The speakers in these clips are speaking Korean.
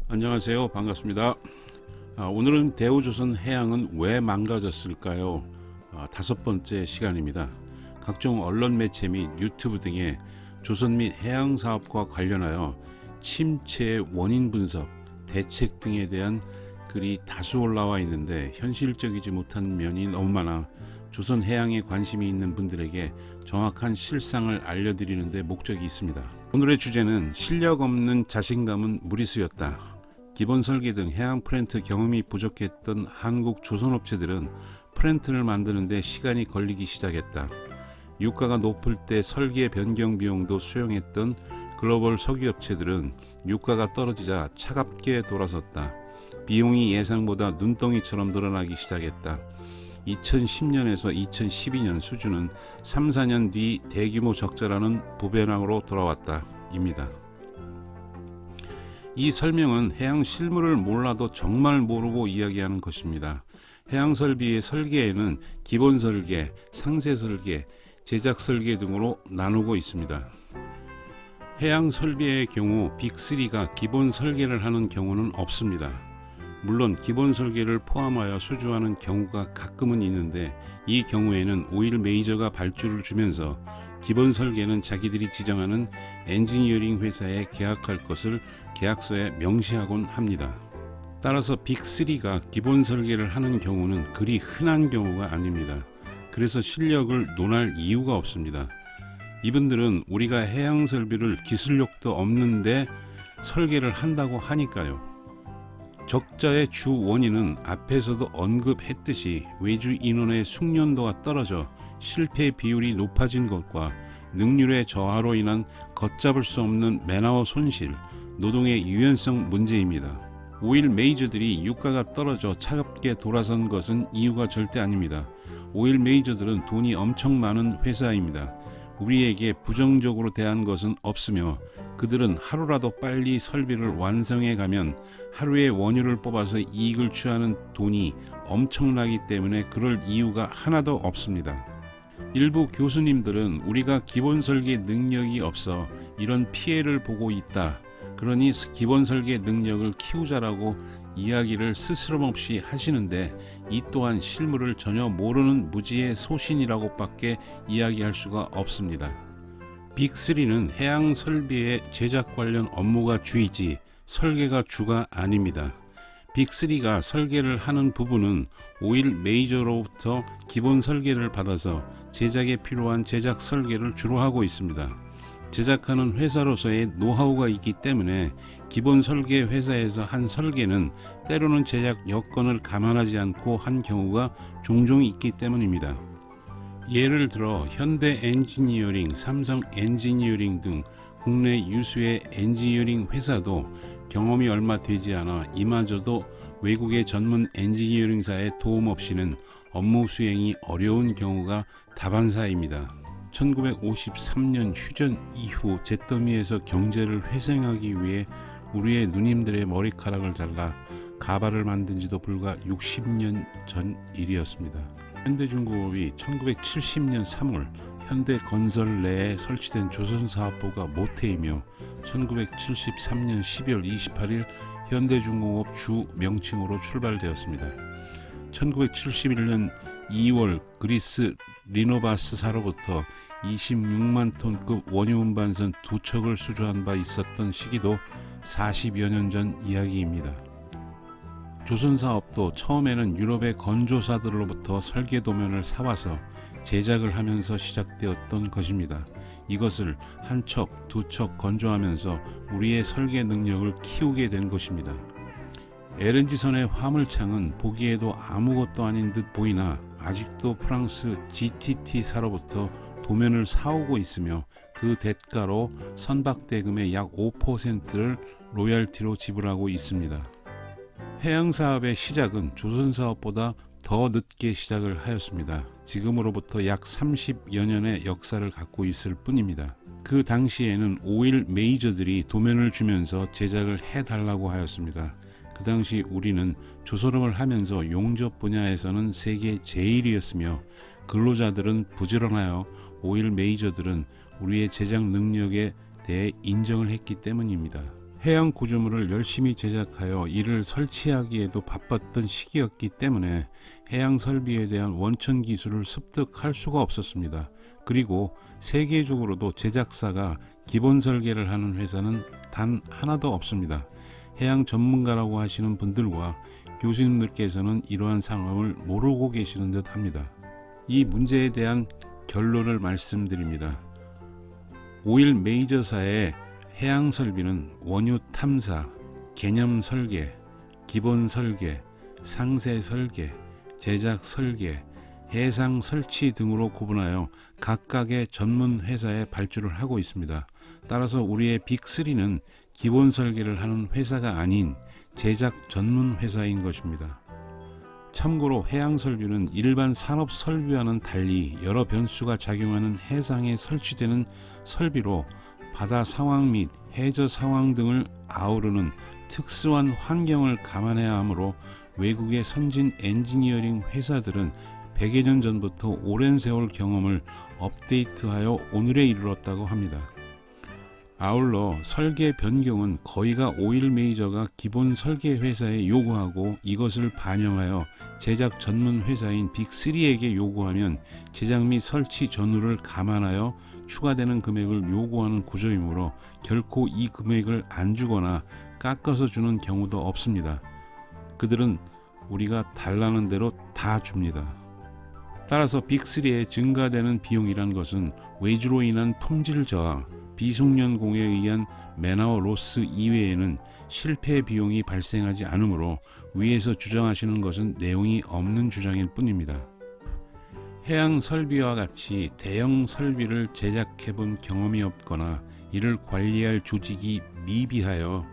안녕하세요. 반갑습니다. 오늘은 대우조선 해양은 왜 망가졌을까요? 5번째 시간입니다. 각종 언론 매체 및 유튜브 등의 조선 및 해양 사업과 관련하여 침체의 원인 분석, 대책 등에 대한 글이 다수 올라와 있는데 현실적이지 못한 면이 너무 많아 조선 해양에 관심이 있는 분들에게 정확한 실상을 알려드리는 데 목적이 있습니다. 오늘의 주제는 실력 없는 자신감은 무리수였다. 기본 설계 등 해양 프렌트 경험이 부족했던 한국 조선업체들은 프렌트를 만드는 데 시간이 걸리기 시작했다. 유가가 높을 때 설계 변경 비용도 수용했던 글로벌 석유업체들은 유가가 떨어지자 차갑게 돌아섰다. 비용이 예상보다 눈덩이처럼 늘어나기 시작했다. 2010년에서 2012년 수준은 3, 4년 뒤 대규모 적자라는 부변항으로 돌아왔다. 입니다. 이 설명은 해양 실물을 몰라도 정말 모르고 이야기하는 것입니다. 해양 설비의 설계에는 기본 설계, 상세 설계, 제작 설계 등으로 나누고 있습니다. 해양 설비의 경우 빅3가 기본 설계를 하는 경우는 없습니다. 물론 기본 설계를 포함하여 수주하는 경우가 가끔은 있는데 이 경우에는 오일 메이저가 발주를 주면서 기본 설계는 자기들이 지정하는 엔지니어링 회사에 계약할 것을 계약서에 명시하곤 합니다. 따라서 빅3가 기본 설계를 하는 경우는 그리 흔한 경우가 아닙니다. 그래서 실력을 논할 이유가 없습니다. 이분들은 우리가 해양 설비를 기술력도 없는데 설계를 한다고 하니까요. 적자의 주 원인은 앞에서도 언급했듯이 외주 인원의 숙련도가 떨어져 실패 비율이 높아진 것과 능률의 저하로 인한 걷잡을 수 없는 맨아워 손실, 노동의 유연성 문제입니다. 오일 메이저들이 유가가 떨어져 차갑게 돌아선 것은 이유가 절대 아닙니다. 오일 메이저들은 돈이 엄청 많은 회사입니다. 우리에게 부정적으로 대한 것은 없으며 그들은 하루라도 빨리 설비를 완성해 가면 하루의 원유를 뽑아서 이익을 취하는 돈이 엄청나기 때문에 그럴 이유가 하나도 없습니다. 일부 교수님들은 우리가 기본 설계 능력이 없어 이런 피해를 보고 있다. 그러니 기본 설계 능력을 키우자라고 이야기를 스스럼없이 하시는데 이 또한 실물을 전혀 모르는 무지의 소신이라고밖에 이야기할 수가 없습니다. 빅3는 해양 설비의 제작 관련 업무가 주이지 설계가 주가 아닙니다. 빅3가 설계를 하는 부분은 오일 메이저로부터 기본 설계를 받아서 제작에 필요한 제작 설계를 주로 하고 있습니다. 제작하는 회사로서의 노하우가 있기 때문에 기본 설계 회사에서 한 설계는 때로는 제작 여건을 감안하지 않고 한 경우가 종종 있기 때문입니다. 예를 들어 현대 엔지니어링, 삼성 엔지니어링 등 국내 유수의 엔지니어링 회사도 경험이 얼마 되지 않아 이마저도 외국의 전문 엔지니어링사의 도움 없이는 업무 수행이 어려운 경우가 다반사입니다. 1953년 휴전 이후 잿더미에서 경제를 회생하기 위해 우리의 누님들의 머리카락을 잘라 가발을 만든 지도 불과 60년 전 일이었습니다. 현대중공업이 1970년 3월 현대건설 내에 설치된 조선사업부가 모태이며 1973년 12월 28일 현대중공업 주 명칭으로 출발되었습니다. 1971년 2월 그리스 리노바스사로부터 26만 톤급 원유 운반선 2척을 수주한 바 있었던 시기도 40여 년 전 이야기입니다. 조선사업도 처음에는 유럽의 건조사들로부터 설계 도면을 사와서 제작을 하면서 시작되었던 것입니다. 이것을 한 척, 두 척 건조하면서 우리의 설계 능력을 키우게 된 것입니다. LNG선의 화물창은 보기에도 아무것도 아닌 듯 보이나 아직도 프랑스 GTT사로부터 도면을 사오고 있으며 그 대가로 선박대금의 약 5%를 로열티로 지불하고 있습니다. 해양사업의 시작은 조선사업보다 더 늦게 시작을 하였습니다. 지금으로부터 약 30여 년의 역사를 갖고 있을 뿐입니다. 그 당시에는 오일 메이저들이 도면을 주면서 제작을 해달라고 하였습니다. 그 당시 우리는 조선업을 하면서 용접 분야에서는 세계 제일이었으며 근로자들은 부지런하여 오일 메이저들은 우리의 제작 능력에 대해 인정을 했기 때문입니다. 해양 구조물을 열심히 제작하여 이를 설치하기에도 바빴던 시기였기 때문에 해양 설비에 대한 원천 기술을 습득할 수가 없었습니다. 그리고 세계적으로도 제작사가 기본 설계를 하는 회사는 단 하나도 없습니다. 해양 전문가라고 하시는 분들과 교수님들께서는 이러한 상황을 모르고 계시는 듯 합니다. 이 문제에 대한 결론을 말씀드립니다. 오일 메이저사의 해양 설비는 원유 탐사, 개념 설계, 기본 설계, 상세 설계, 제작 설계, 해상 설치 등으로 구분하여 각각의 전문 회사에 발주를 하고 있습니다. 따라서 우리의 빅3는 기본 설계를 하는 회사가 아닌 제작 전문 회사인 것입니다. 참고로 해양 설비는 일반 산업 설비와는 달리 여러 변수가 작용하는 해상에 설치되는 설비로 바다 상황 및 해저 상황 등을 아우르는 특수한 환경을 감안해야 하므로 외국의 선진 엔지니어링 회사들은 100여 년 전부터 오랜 세월 경험을 업데이트하여 오늘에 이르렀다고 합니다. 아울러 설계 변경은 거의가 오일 메이저가 기본 설계 회사에 요구하고 이것을 반영하여 제작 전문 회사인 빅3에게 요구하면 제작 및 설치 전후를 감안하여 추가되는 금액을 요구하는 구조이므로 결코 이 금액을 안 주거나 깎아서 주는 경우도 없습니다. 그들은 우리가 달라는 대로 다 줍니다. 따라서 빅3의 증가되는 비용이란 것은 외주로 인한 품질 저하, 비숙련공에 의한 맨아워 로스 이외에는 실패 비용이 발생하지 않으므로 위에서 주장하시는 것은 내용이 없는 주장일 뿐입니다. 해양 설비와 같이 대형 설비를 제작해 본 경험이 없거나 이를 관리할 조직이 미비하여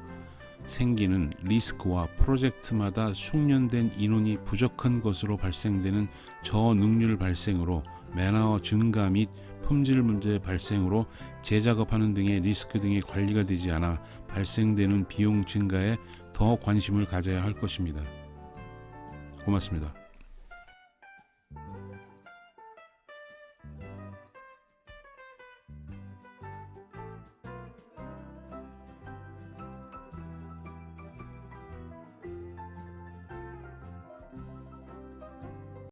생기는 리스크와 프로젝트마다 숙련된 인원이 부족한 것으로 발생되는 저능률 발생으로 맨아워 증가 및 품질 문제 발생으로 재작업하는 등의 리스크 등의 관리가 되지 않아 발생되는 비용 증가에 더 관심을 가져야 할 것입니다. 고맙습니다.